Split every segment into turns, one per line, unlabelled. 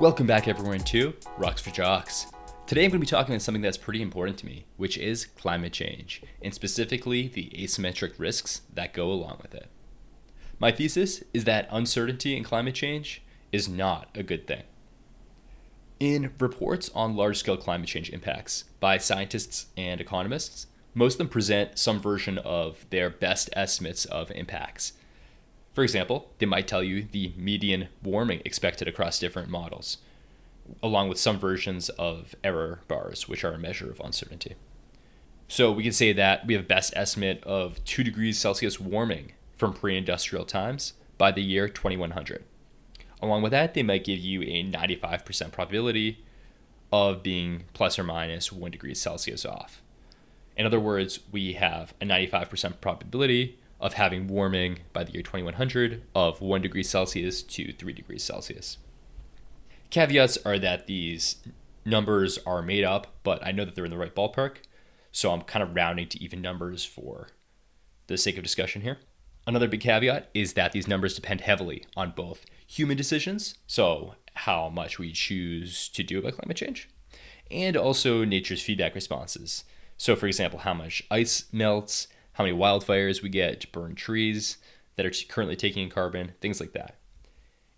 Welcome back everyone to Rocks for Jocks. Today I'm going to be talking about something that's pretty important to me, which is climate change, and specifically the asymmetric risks that go along with it. My thesis is that uncertainty in climate change is not a good thing. In reports on large-scale climate change impacts by scientists and economists, most of them present some version of their best estimates of impacts. For example, they might tell you the median warming expected across different models, along with some versions of error bars, which are a measure of uncertainty. So we could say that we have a best estimate of 2 degrees Celsius warming from pre-industrial times by the year 2100. Along with that, they might give you a 95% probability of being plus or minus 1 degree Celsius off. In other words, we have a 95% probability of having warming by the year 2100 of 1 degree Celsius to 3 degrees Celsius. Caveats are that these numbers are made up, but I know that they're in the right ballpark, so I'm kind of rounding to even numbers for the sake of discussion here. Another big caveat is that these numbers depend heavily on both human decisions, so how much we choose to do about climate change, and also nature's feedback responses. So for example, how much ice melts, how many wildfires we get to burn trees that are currently taking in carbon, things like that.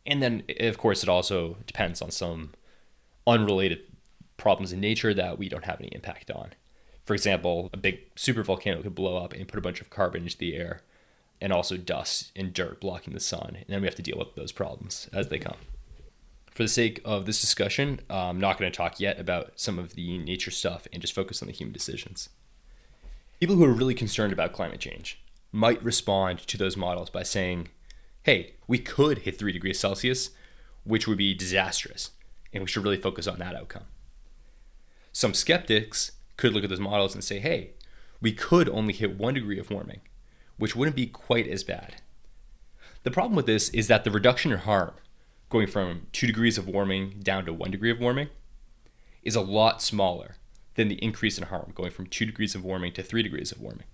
And then, of course, it also depends on some unrelated problems in nature that we don't have any impact on. For example, a big supervolcano could blow up and put a bunch of carbon into the air, and also dust and dirt blocking the sun. And then we have to deal with those problems as they come. For the sake of this discussion, I'm not going to talk yet about some of the nature stuff and just focus on the human decisions. People who are really concerned about climate change might respond to those models by saying, hey, we could hit 3 degrees Celsius, which would be disastrous, and we should really focus on that outcome. Some skeptics could look at those models and say, hey, we could only hit 1 degree of warming, which wouldn't be quite as bad. The problem with this is that the reduction in harm, going from 2 degrees of warming down to 1 degree of warming, is a lot smaller than the increase in harm, going from 2 degrees of warming to 3 degrees of warming.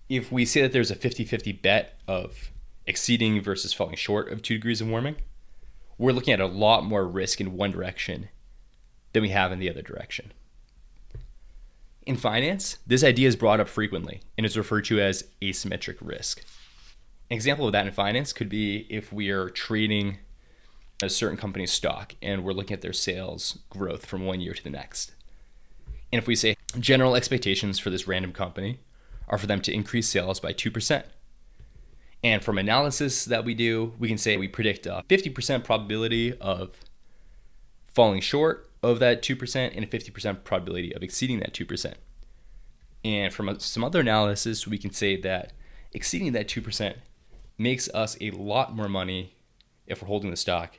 If we say that there's a 50-50 bet of exceeding versus falling short of 2 degrees of warming, we're looking at a lot more risk in one direction than we have in the other direction. In finance, this idea is brought up frequently and is referred to as asymmetric risk. An example of that in finance could be if we are trading a certain company's stock and we're looking at their sales growth from one year to the next. And if we say general expectations for this random company are for them to increase sales by 2%. And from analysis that we do, we can say we predict a 50% probability of falling short of that 2% and a 50% probability of exceeding that 2%. And from some other analysis, we can say that exceeding that 2% makes us a lot more money if we're holding the stock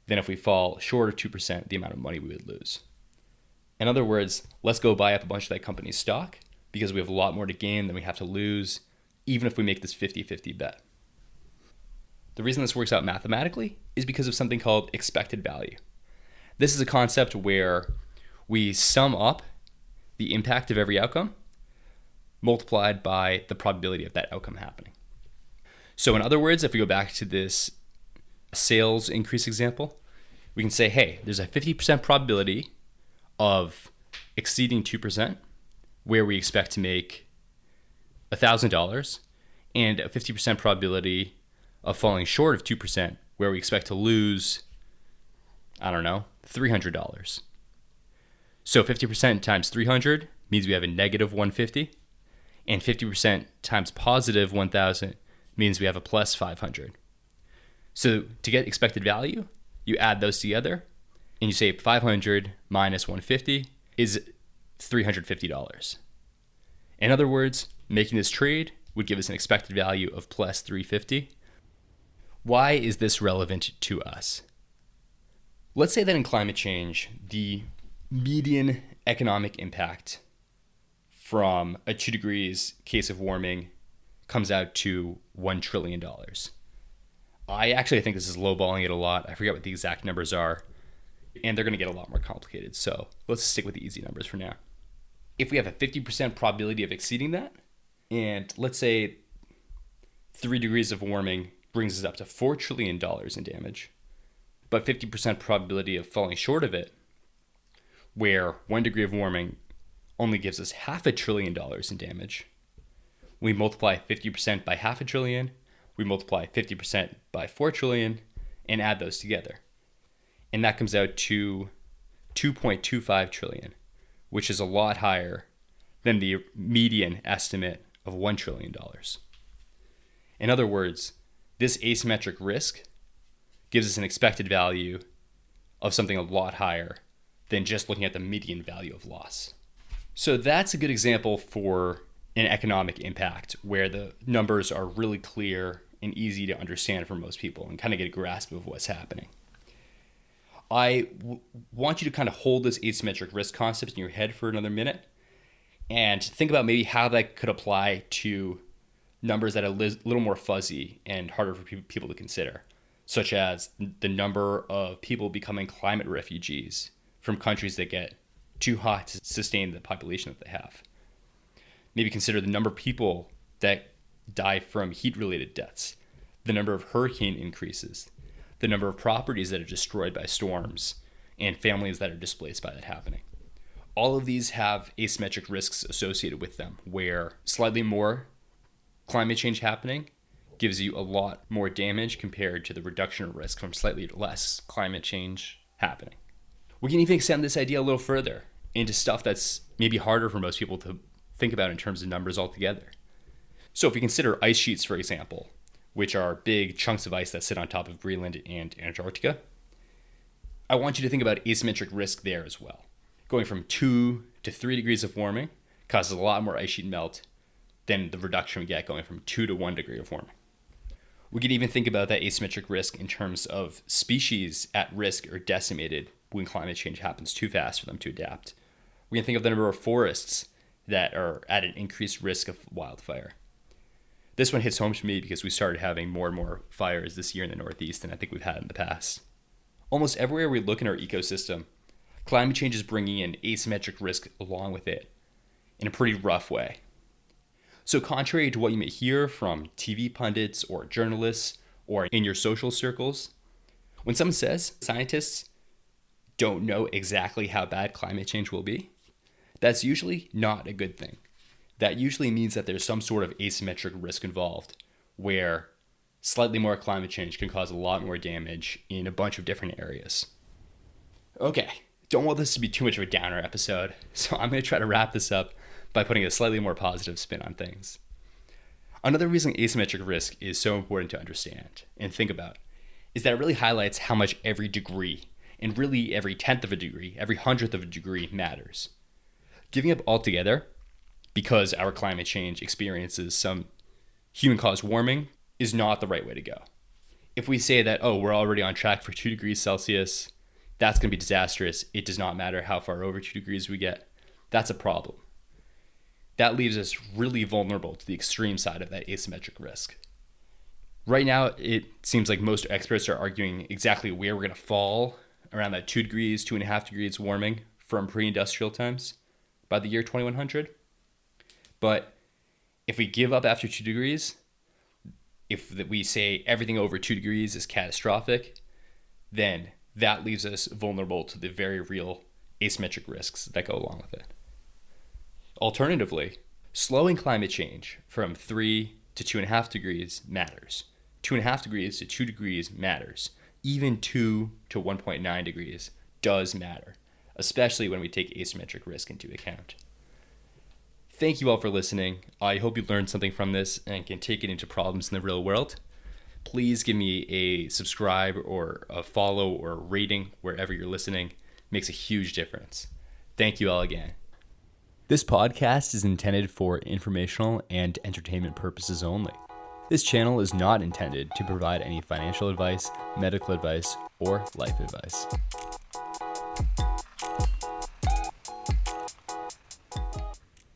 than if we fall short of 2%, the amount of money we would lose. In other words, let's go buy up a bunch of that company's stock because we have a lot more to gain than we have to lose, even if we make this 50-50 bet. The reason this works out mathematically is because of something called expected value. This is a concept where we sum up the impact of every outcome multiplied by the probability of that outcome happening. So in other words, if we go back to this sales increase example, we can say, hey, there's a 50% probability of exceeding 2%, where we expect to make $1,000, and a 50% probability of falling short of 2%, where we expect to lose, $300. So 50% times 300 means we have a negative 150, and 50% times positive 1,000 means we have a plus 500. So to get expected value, you add those together, and you say 500 minus 150 is $350. In other words, making this trade would give us an expected value of plus 350. Why is this relevant to us? Let's say that in climate change, the median economic impact from a 2 degrees case of warming comes out to $1 trillion. I actually think this is lowballing it a lot. I forget what the exact numbers are, and they're going to get a lot more complicated. So let's stick with the easy numbers for now. If we have a 50% probability of exceeding that, and let's say 3 degrees of warming brings us up to $4 trillion in damage, but 50% probability of falling short of it, where 1 degree of warming only gives us $500 billion in damage. We multiply 50% by $500 billion, we multiply 50% by 4 trillion, and add those together. And that comes out to 2.25 trillion, which is a lot higher than the median estimate of $1 trillion. In other words, this asymmetric risk gives us an expected value of something a lot higher than just looking at the median value of loss. So that's a good example for an economic impact where the numbers are really clear and easy to understand for most people and kind of get a grasp of what's happening. I want you to kind of hold this asymmetric risk concept in your head for another minute and think about maybe how that could apply to numbers that are a little more fuzzy and harder for people to consider, such as the number of people becoming climate refugees from countries that get too hot to sustain the population that they have. Maybe consider the number of people that die from heat-related deaths, the number of hurricane increases, the number of properties that are destroyed by storms, and families that are displaced by that happening. All of these have asymmetric risks associated with them, where slightly more climate change happening gives you a lot more damage compared to the reduction of risk from slightly less climate change happening. We can even extend this idea a little further into stuff that's maybe harder for most people to think about in terms of numbers altogether. So if we consider ice sheets, for example, which are big chunks of ice that sit on top of Greenland and Antarctica, I want you to think about asymmetric risk there as well. Going from 2 to 3 degrees of warming causes a lot more ice sheet melt than the reduction we get going from 2 to 1 degree of warming. We can even think about that asymmetric risk in terms of species at risk or decimated when climate change happens too fast for them to adapt. We can think of the number of forests that are at an increased risk of wildfire. This one hits home to me because we started having more and more fires this year in the Northeast than I think we've had in the past. Almost everywhere we look in our ecosystem, climate change is bringing in asymmetric risk along with it in a pretty rough way. So contrary to what you may hear from TV pundits or journalists or in your social circles, when someone says scientists don't know exactly how bad climate change will be, that's usually not a good thing. That usually means that there's some sort of asymmetric risk involved where slightly more climate change can cause a lot more damage in a bunch of different areas. Okay, don't want this to be too much of a downer episode, so I'm going to try to wrap this up by putting a slightly more positive spin on things. Another reason asymmetric risk is so important to understand and think about is that it really highlights how much every degree, and really every 10th of a degree, every 100th of a degree matters. Giving up altogether because our climate change experiences some human-caused warming is not the right way to go. If we say that, we're already on track for 2 degrees Celsius, that's going to be disastrous. It does not matter how far over 2 degrees we get. That's a problem. That leaves us really vulnerable to the extreme side of that asymmetric risk. Right now, it seems like most experts are arguing exactly where we're going to fall around that 2 degrees, 2.5 degrees warming from pre-industrial times by the year 2100. But if we give up after 2 degrees, if we say everything over 2 degrees is catastrophic, then that leaves us vulnerable to the very real asymmetric risks that go along with it. Alternatively, slowing climate change from 3 to 2.5 degrees matters. 2.5 degrees to 2 degrees matters. Even 2 to 1.9 degrees does matter, especially when we take asymmetric risk into account. Thank you all for listening. I hope you learned something from this and can take it into problems in the real world. Please give me a subscribe or a follow or a rating wherever you're listening. It makes a huge difference. Thank you all again. This podcast is intended for informational and entertainment purposes only. This channel is not intended to provide any financial advice, medical advice, or life advice.